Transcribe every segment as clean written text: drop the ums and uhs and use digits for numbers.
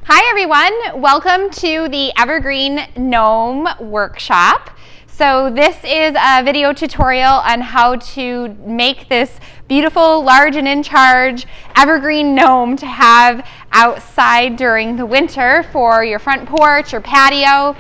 Hi everyone, welcome to the Evergreen Gnome workshop. So this is a video tutorial on how to make this beautiful, large and in charge evergreen gnome to have outside during the winter for your front porch or patio.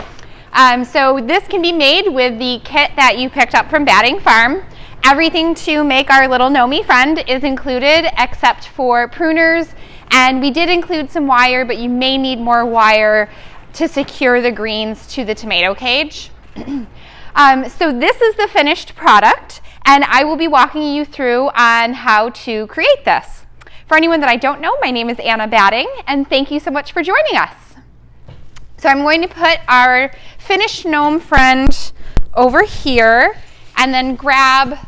So this can be made with the kit that you picked up from Batting Farm. Everything to make our little gnomey friend is included except for pruners, and we did include some wire, but you may need more wire to secure the greens to the tomato cage. So this is the finished product, and I will be walking you through on how to create this. For anyone that I don't know, my name is Anna Batting, and thank you so much for joining us. So I'm going to put our finished gnome friend over here, and then grab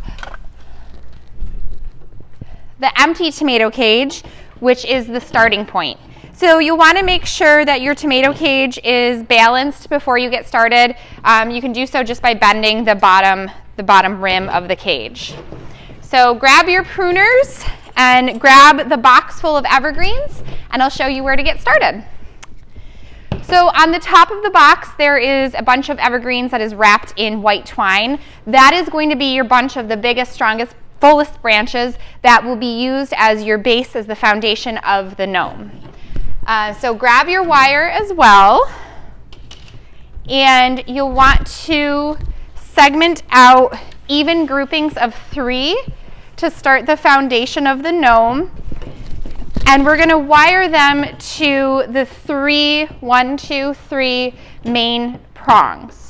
the empty tomato cage, which is the starting point. So you'll want to make sure that your tomato cage is balanced before you get started. You can do so just by bending the bottom rim of the cage. So grab your pruners and grab the box full of evergreens, and I'll show you where to get started. So on the top of the box, there is a bunch of evergreens that is wrapped in white twine. That is going to be your bunch of the biggest, strongest, fullest branches that will be used as your base, as the foundation of the gnome. So grab your wire as well, and you'll want to segment out even groupings of 3 to start the foundation of the gnome. And we're going to wire them to the 1, 2, 3 main prongs.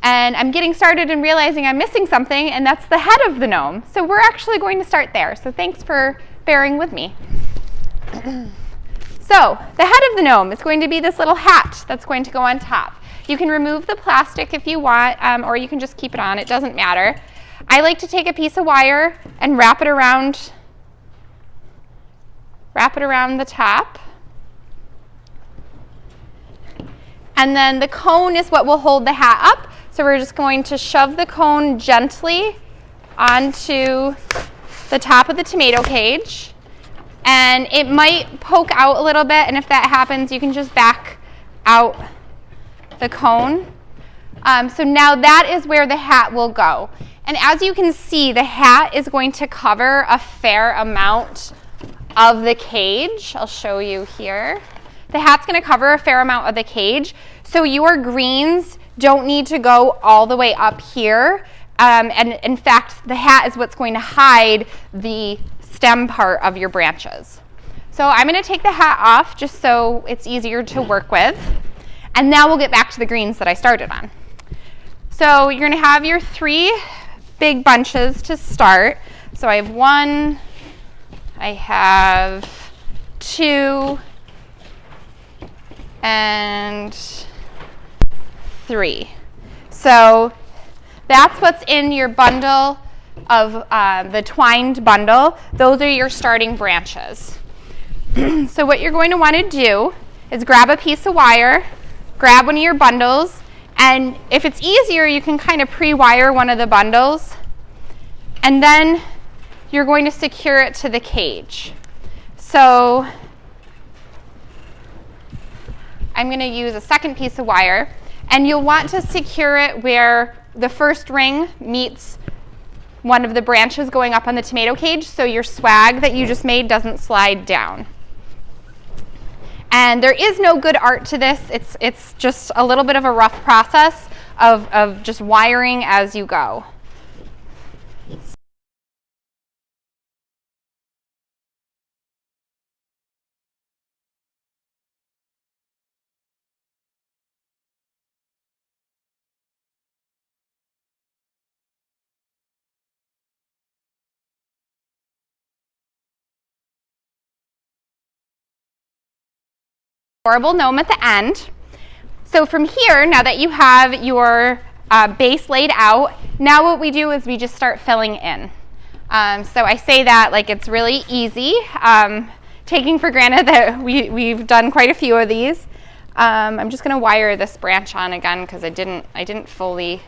And I'm getting started and realizing I'm missing something, and that's the head of the gnome. So we're actually going to start there. So thanks for bearing with me. So the head of the gnome is going to be this little hat that's going to go on top. You can remove the plastic if you want, or you can just keep it on. It doesn't matter. I like to take a piece of wire and wrap it around the top. And then the cone is what will hold the hat up. So we're just going to shove the cone gently onto the top of the tomato cage. And it might poke out a little bit, and if that happens, you can just back out the cone. So now that is where the hat will go. And as you can see, the hat is going to cover a fair amount of the cage. I'll show you here. The hat's going to cover a fair amount of the cage, so your greens don't need to go all the way up here. And in fact, the hat is what's going to hide the stem part of your branches. So I'm going to take the hat off just so it's easier to work with. And now we'll get back to the greens that I started on. So you're going to have your 3 big bunches to start. So I have 1, I have 2, and 3. So that's what's in your bundle of the twined bundle. Those are your starting branches. So what you're going to want to do is grab a piece of wire, grab one of your bundles, and if it's easier, you can kind of pre-wire one of the bundles, and then you're going to secure it to the cage. So I'm going to use a second piece of wire, and you'll want to secure it where the first ring meets one of the branches going up on the tomato cage, so your swag that you just made doesn't slide down. And there is no good art to this. It's just a little bit of a rough process of just wiring as you go. Adorable gnome at the end. So from here, now that you have your base laid out, now what we do is we just start filling in. So I say that like it's really easy, taking for granted that we've done quite a few of these. I'm just going to wire this branch on again because I didn't fully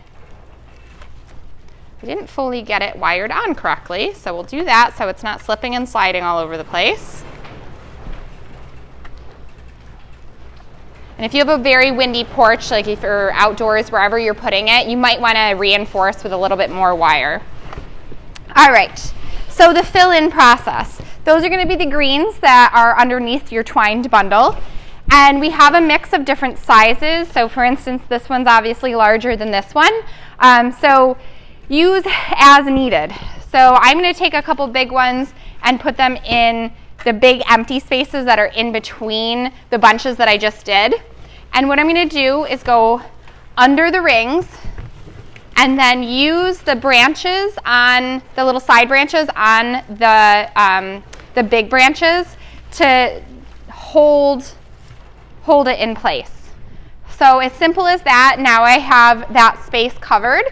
get it wired on correctly. So we'll do that so it's not slipping and sliding all over the place. And if you have a very windy porch, like if you're outdoors, wherever you're putting it, you might want to reinforce with a little bit more wire. All right, so the fill-in process. Those are going to be the greens that are underneath your twined bundle. And we have a mix of different sizes. So for instance, this one's obviously larger than this one. So use as needed. So I'm going to take a couple big ones and put them in the big empty spaces that are in between the bunches that I just did. And what I'm going to do is go under the rings and then use the branches on the little side branches on the big branches to hold it in place. So as simple as that. Now I have that space covered.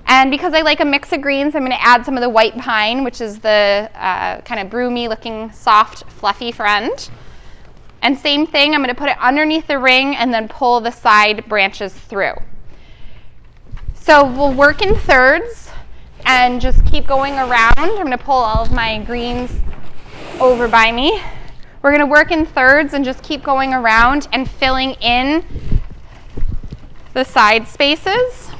And because I like a mix of greens, I'm going to add some of the white pine, which is the kind of broomy looking, soft, fluffy friend. And same thing, I'm going to put it underneath the ring and then pull the side branches through. So we'll work in thirds and just keep going around. I'm going to pull all of my greens over by me. We're going to work in thirds and just keep going around and filling in the side spaces.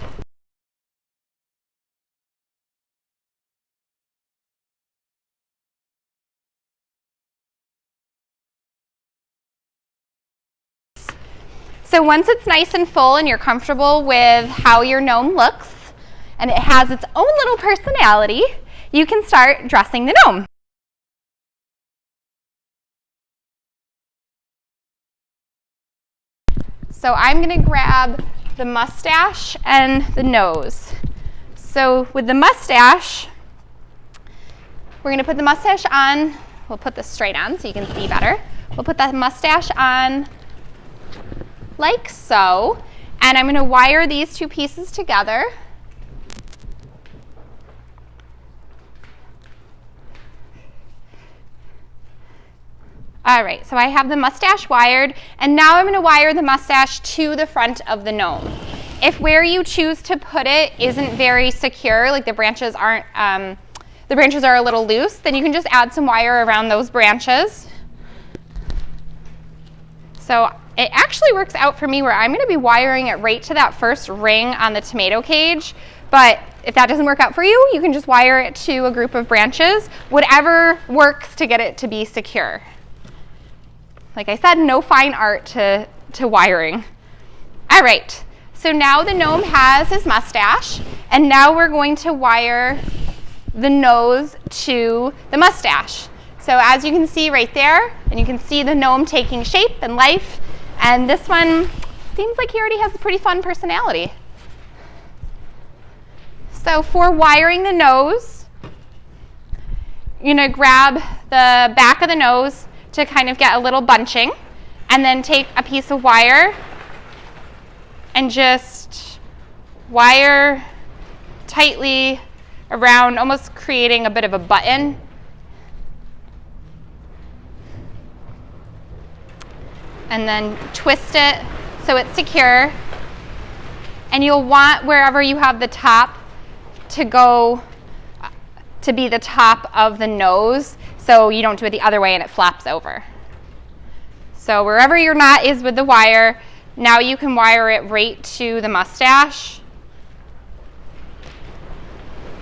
So once it's nice and full and you're comfortable with how your gnome looks and it has its own little personality, you can start dressing the gnome. So I'm going to grab the mustache and the nose. So with the mustache, we're going to put the mustache on. We'll put this straight on so you can see better. We'll put that mustache on like so, and I'm going to wire these two pieces together. All right, so I have the mustache wired, and now I'm going to wire the mustache to the front of the gnome. If where you choose to put it isn't very secure, like the branches are a little loose, then you can just add some wire around those branches. So it actually works out for me where I'm going to be wiring it right to that first ring on the tomato cage. But if that doesn't work out for you, you can just wire it to a group of branches, whatever works to get it to be secure. Like I said, no fine art to wiring. All right, so now the gnome has his mustache, and now we're going to wire the nose to the mustache. So as you can see right there, and you can see the gnome taking shape and life, and this one seems like he already has a pretty fun personality. So for wiring the nose, you're going to grab the back of the nose to kind of get a little bunching, and then take a piece of wire and just wire tightly around, almost creating a bit of a button. And then twist it so it's secure. And you'll want wherever you have the top to go to be the top of the nose, so you don't do it the other way and it flaps over. So wherever your knot is with the wire, now you can wire it right to the mustache.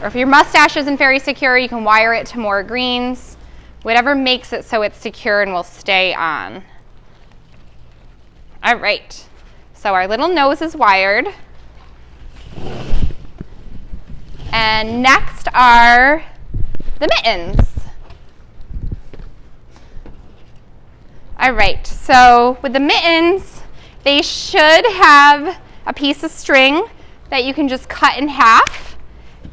Or if your mustache isn't very secure, you can wire it to more greens. Whatever makes it so it's secure and will stay on. All right, so our little nose is wired. And next are the mittens. All right, so with the mittens, they should have a piece of string that you can just cut in half,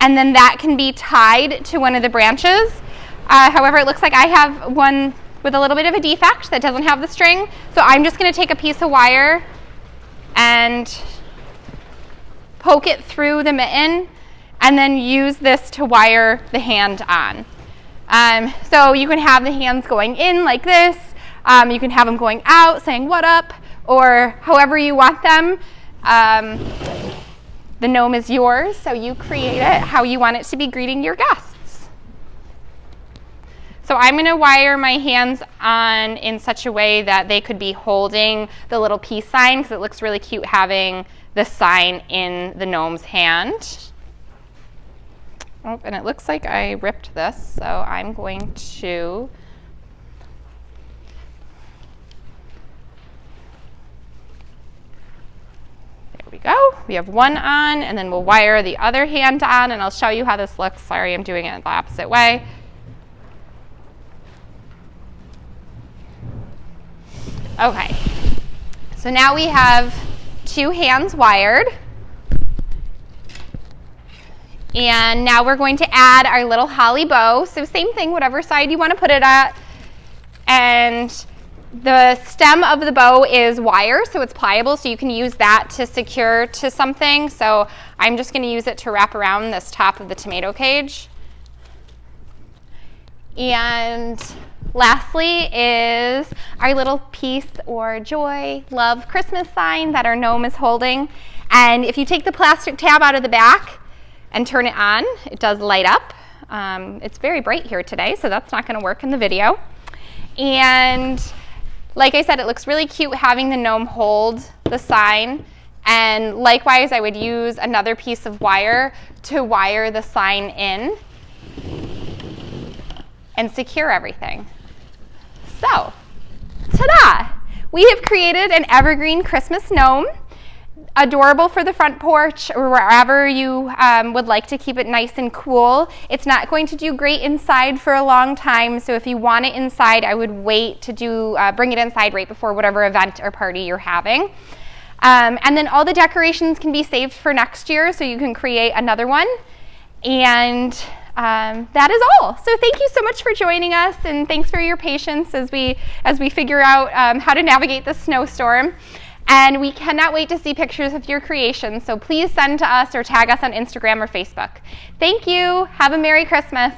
and then that can be tied to one of the branches. However, it looks like I have one with a little bit of a defect that doesn't have the string. So I'm just going to take a piece of wire and poke it through the mitten and then use this to wire the hand on. So you can have the hands going in like this. You can have them going out saying what up, or however you want them. The gnome is yours, so you create it how you want it to be greeting your guests. So So I'm going to wire my hands on in such a way that they could be holding the little peace sign, because it looks really cute having the sign in the gnome's hand. Oh, and it looks like I ripped this, so I'm going to we go. We have one on, and then we'll wire the other hand on, and I'll show you how this looks. Sorry, I'm doing it the opposite way. Okay, so now we have two hands wired. And now we're going to add our little holly bow. So same thing, whatever side you want to put it at. And the stem of the bow is wire, so it's pliable, so you can use that to secure to something. So I'm just going to use it to wrap around this top of the tomato cage. And lastly is our little peace or joy, love, Christmas sign that our gnome is holding. And if you take the plastic tab out of the back and turn it on, it does light up. It's very bright here today, so that's not going to work in the video. And like I said, it looks really cute having the gnome hold the sign. And likewise, I would use another piece of wire to wire the sign in and secure everything. So, ta-da! We have created an evergreen Christmas gnome. Adorable for the front porch or wherever you would like to keep it nice and cool. It's not going to do great inside for a long time, so if you want it inside, I would wait to bring it inside right before whatever event or party you're having. And then all the decorations can be saved for next year, so you can create another one. And that is all. So thank you so much for joining us, and thanks for your patience as we figure out how to navigate this snowstorm. And we cannot wait to see pictures of your creations, so please send to us or tag us on Instagram or Facebook. Thank you. Have a Merry Christmas.